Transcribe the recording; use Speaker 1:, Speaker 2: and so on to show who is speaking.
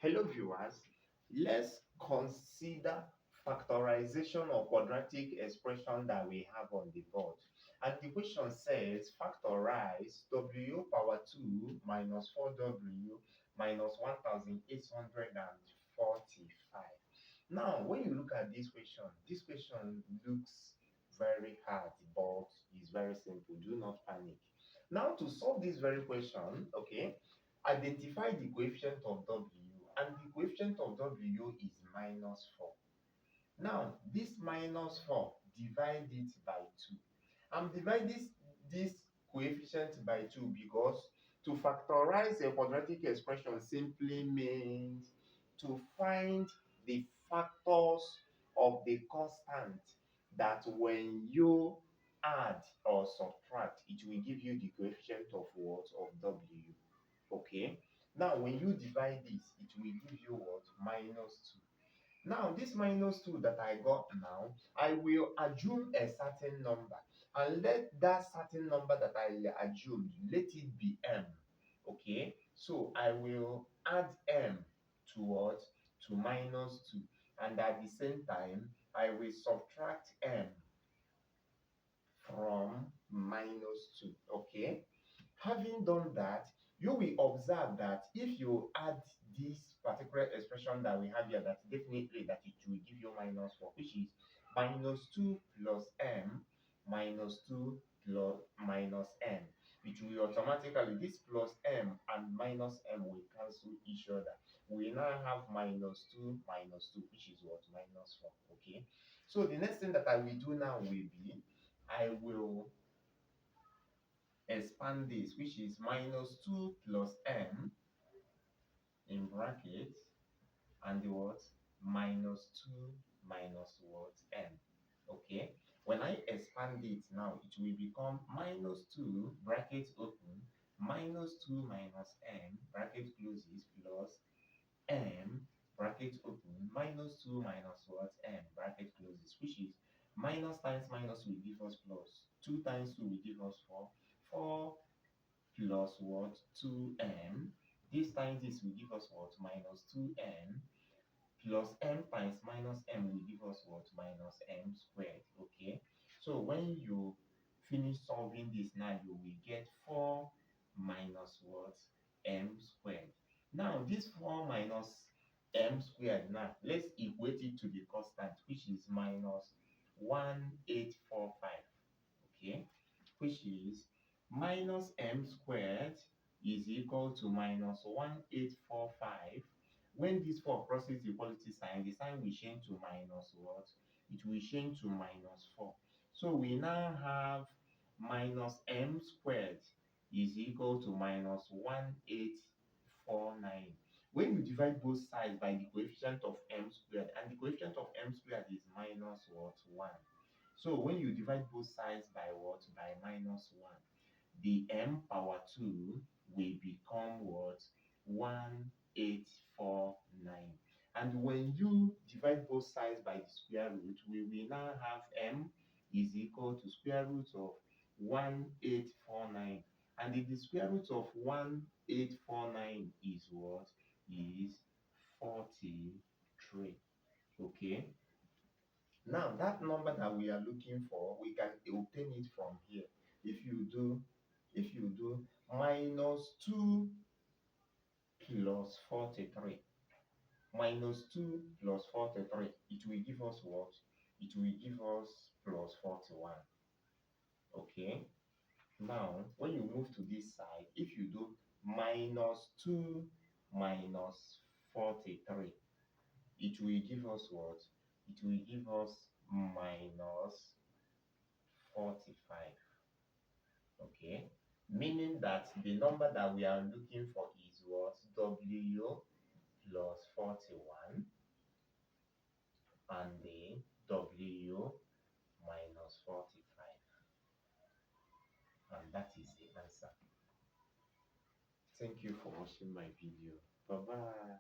Speaker 1: Hello viewers, let's consider factorization of quadratic expression that we have on the board. And the question says factorize w power 2 minus 4w minus 1845. Now, when you look at this question looks very hard, but it's very simple. Do not panic. Now, to solve this very question, okay, identify the coefficient of w, and the coefficient of w is minus 4. Now, this minus 4, divide it by 2. I'm dividing this coefficient by 2 because to factorize a quadratic expression simply means to find the factors of the constant that when you add or subtract, it will give you the coefficient of what? Of w. Okay. Now, when you divide this, it will give you what? Minus 2. Now, this minus 2 that I got now, I will assume a certain number. And let that certain number that I assumed, let it be m. Okay? So, I will add m to what? To minus 2. And at the same time, I will subtract m from minus 2. Okay? Having done that, you will observe that if you add this particular expression that we have here, that definitely that it will give you minus 4, which is minus 2 plus m minus 2 plus minus m. It will automatically, this plus m and minus m will cancel each other. We now have minus 2 minus 2, which is what? Minus 4. Okay. So the next thing that I will do now will be, I will expand this, which is minus 2 plus m in brackets, and the what? Minus 2 minus what? M. Okay. When I expand it now, it will become minus 2, bracket open, minus 2 minus m, bracket closes, plus m, bracket open, minus 2 minus what? M, bracket closes, which is minus times minus will give us plus. 2 times 2 will give us 4. 4 plus what? 2m. This times this will give us what? Minus 2m, plus m times minus m will give us what? Minus m squared. Okay. So when you finish solving this now, you will get 4 minus what? M squared. Now this 4 minus m squared, now let's equate it to the constant, which is minus 1845. Okay, which is minus m squared is equal to minus 1845. When this 4 crosses the equality sign, the sign will change to minus what? It will change to minus 4. So we now have minus m squared is equal to minus 1849. When you divide both sides by the coefficient of m squared, and the coefficient of m squared is minus what? 1. So when you divide both sides by what? By minus 1, the m power 2 will become what? 1849. And when you divide both sides by the square root, we will now have m is equal to square root of 1849. And if the square root of 1849 is what? Is 43. Okay. Now, that number that we are looking for, we can obtain it from here. If you do minus 2 plus 43, minus 2 plus 43, it will give us what? It will give us plus 41. Okay. Now, when you move to this side, if you do minus 2 minus 43, it will give us what? It will give us minus 45. Okay, meaning that the number that we are looking for is what? W plus 41, and the W minus 45. And that is the answer. Thank you for watching my video. Bye bye.